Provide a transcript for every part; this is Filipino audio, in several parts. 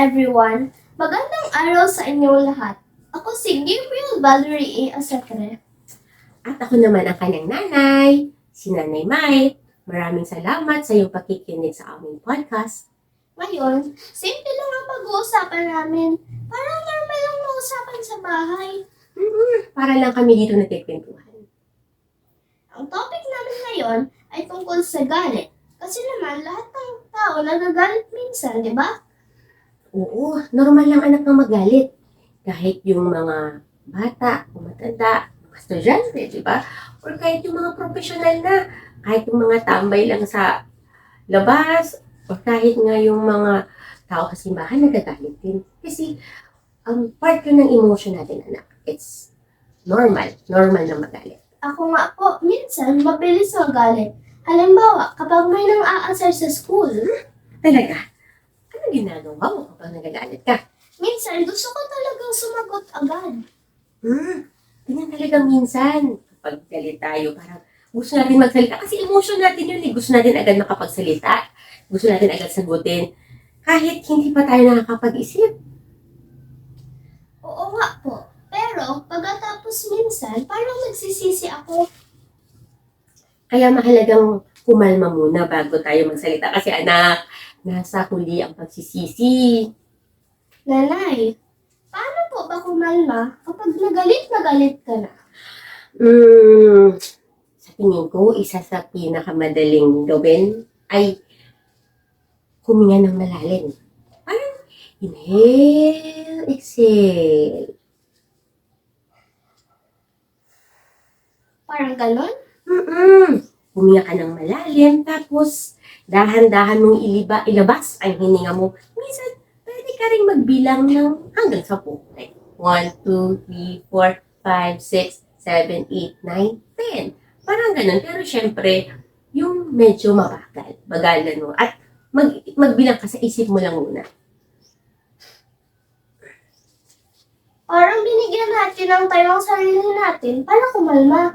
everyone! Magandang araw sa inyong lahat. Ako si Gabriel Valerie A. Asetre. At ako naman ang kanyang nanay, si Nanay Mai. Maraming salamat sa iyong pakikinig sa aming podcast. Ngayon, simple lang ang pag-uusapan namin. Parang normal lang uusapan sa bahay. Para lang kami dito nagkikwentuhan. Ang topic namin ngayon ay tungkol sa galit. Kasi naman, lahat ng tao nagagalit minsan, di ba? Oo, normal lang anak ng magalit. Kahit yung mga bata, o matanda, mga estudyante, di ba? Or kahit yung mga profesional na, kahit yung mga tambay lang sa labas, o kahit nga yung mga tao sa simbahan, nagagalit din. Kasi, part yun ng emotion natin, anak. It's normal na magalit. Ako nga po, minsan mabilis magalit. Halimbawa, kapag may nang aasar sa school, Talaga? Ano ginagawa mo kapag nagagalit ka? minsan gusto ko talagang sumagot agad. Ganyan talaga minsan. Kapag galit tayo, parang gusto natin magsalita. Kasi emotion natin yun eh. Gusto natin agad makapagsalita. Gusto natin agad sagutin. Kahit hindi pa tayo nakakapag-isip. Oo nga po. Pero, pagkatapos minsan, parang nagsisisi ako. Kaya mahalagang kumalma muna bago tayo magsalita. Kasi anak, nasa huli ang pagsisisi. Nanay, paano po ba kumalma kapag nagalit ka na? Sa tingin ko, isa sa pinakamadaling gawin ay huminga ng malalim. Parang inhale, exhale. Parang ganon? Huminga ka ng malalim, tapos dahan-dahan mong ilabas ang hininga mo. Minsan, pwede ka rin magbilang ng hanggang 10. Like 1, 2, 3, 4, 5, 6, 7, 8, 9, 10. Parang ganun. Pero syempre, yung medyo mabagal. Bagalan mo. At magbilang ka sa isip mo lang muna. Parang binigyan natin ng tayo ang sarili natin para kumalma.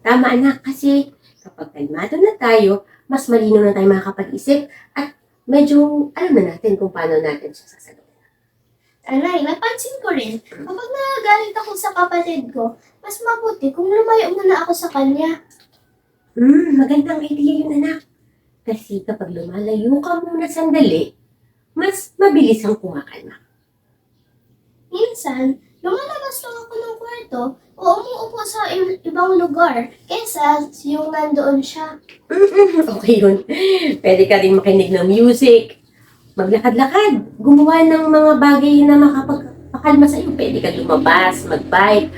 Tama anak, kasi kapag kalmado na tayo, mas malino na tayo makakapag-isip at medyo alam na natin kung paano natin siya sasagutin. Anay, napansin ko rin, kapag nagagalit ako sa kapatid ko, mas mabuti kung lumayo muna ako sa kanya. Magandang idea yun anak. Kasi kapag lumalayo ka muna sandali, mas mabilis ang kumakalma. Minsan, lumalabas lang ako ng kwarto o umuupo sa ibang lugar kaysa yung nandoon siya. Okay yun. Pwede ka rin makinig ng music, maglakad-lakad, gumawa ng mga bagay na makapagpakalma sa iyo. Pwede ka lumabas, mag-bike,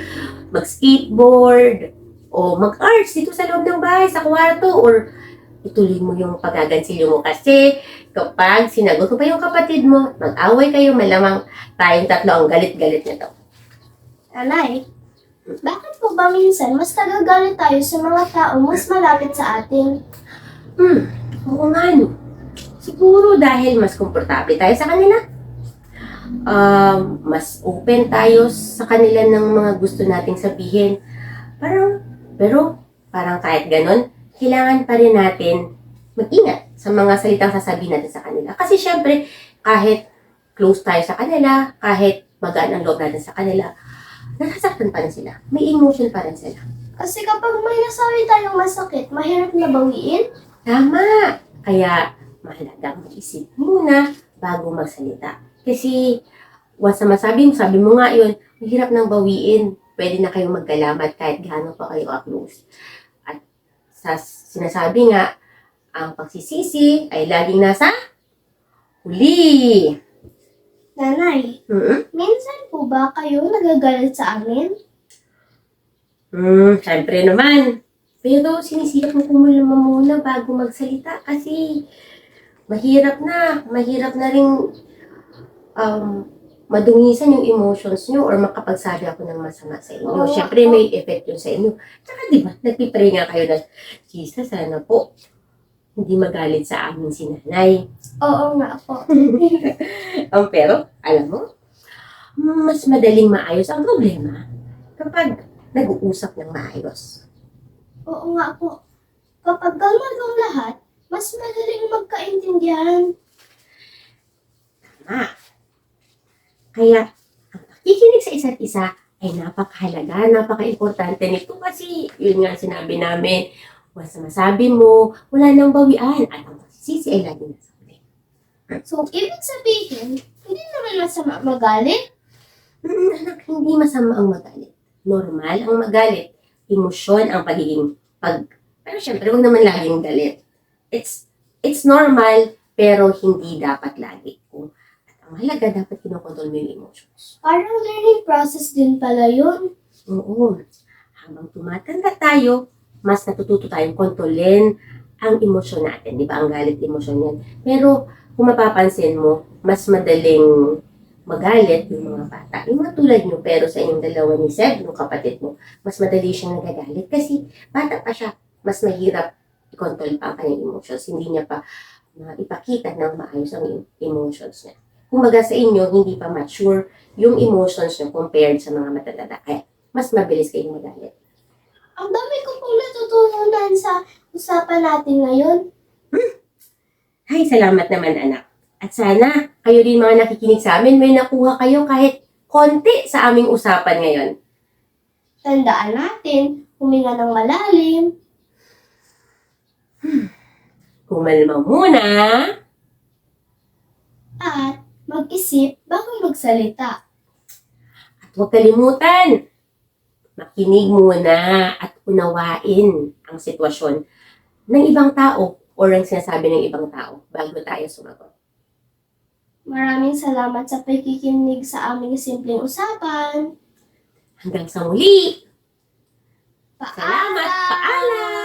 mag-skateboard, o mag-arts dito sa loob ng bahay, sa kwarto, or ituloy mo yung pagagansilyo mo. Kasi kapag sinagot mo pa yung kapatid mo, mag-away kayo, malamang tayong tatlo ang galit-galit nito. Anay, bakit po ba minsan mas nagagalit tayo sa mga tao mas malapit sa atin? Oo nga no. Siguro dahil mas komportable tayo sa kanila. Mas open tayo sa kanila ng mga gusto nating sabihin. Pero parang kahit ganun, kailangan pa rin natin mag-ingat sa mga salitang sasabihin natin sa kanila. Kasi syempre, kahit close tayo sa kanila, kahit magaan ang loob natin sa kanila, nasasaktan pa rin sila. May emotion pa rin sila. Kasi kapag may nasabi tayong masakit, mahirap na bawiin. Tama! Kaya mahalaga mag-isip muna bago magsalita. Kasi once na masabi mo, sabi mo nga yun, mahirap nang bawiin. Pwede na kayong magkalamat kahit gaano pa kayo close. At sa sinasabi nga, ang pagsisisi ay laging nasa huli. Nanay, minsan po ba kayo nagagalit sa amin? Syempre naman. Pero sinisikap mo kumulma muna bago magsalita kasi mahirap na rin madungisan yung emotions nyo or makapagsabi ako ng masama sa inyo. Oo. Syempre may effect yun sa inyo. Tsaka diba, nagpipray nga kayo na, Jesus, sana po hindi magalit sa amin si nanay. Oo nga po. Pero, alam mo, mas madaling maayos ang problema kapag nag-uusap ng maayos. Oo nga po. Kapag kalmado ang lahat, mas madaling magkaintindihan. tama. Kaya, ang pakikinig sa isa't isa ay napakahalaga, napaka-importante nito kasi yun nga sinabi namin, once na masabi mo, wala nang bawian at ang pagsisisi ay lagi nasa huli. So, ibig sabihin, hindi naman masama magalit. Anak, hindi masama ang magalit. Normal ang magalit. Emosyon ang pagiging pero syempre, huwag naman laging galit. It's normal, pero hindi dapat lagi. At ang mahalaga, dapat kinokontrol mo yung emotions. Parang learning process din pala yun. Oo. Habang tumatanda tayo, mas natututo tayong kontrolin ang emosyon natin. Di ba? Ang galit emosyon yan. Pero, kung mapapansin mo, mas madaling magalit yung mga bata. Yung mga tulad nyo, pero sa inyong dalawa ni Seb, yung kapatid mo, mas madali siyang nagagalit kasi bata pa siya. Mas mahirap i-control pa ang kanyang emotions. Hindi niya pa ipakita ng maayos ang emotions niya. Kumbaga sa inyo, hindi pa mature yung emotions niyo compared sa mga matatanda. Kaya, mas mabilis kayong magalit. Ang dami ko pong natutunan sa usapan natin ngayon. Ay, salamat naman anak. At sana, kayo din mga nakikinig sa amin, may nakuha kayo kahit konti sa aming usapan ngayon. Tandaan natin, huminga ng malalim. Kumalma muna. At mag-isip bago magsalita. At huwag kalimutan, makinig muna at unawain ang sitwasyon ng ibang tao o ang sinasabi ng ibang tao bago tayo sumagot. Maraming salamat sa pakikinig sa aming simpleng usapan. Hanggang sa muli! Paalam! Salamat! Paalam!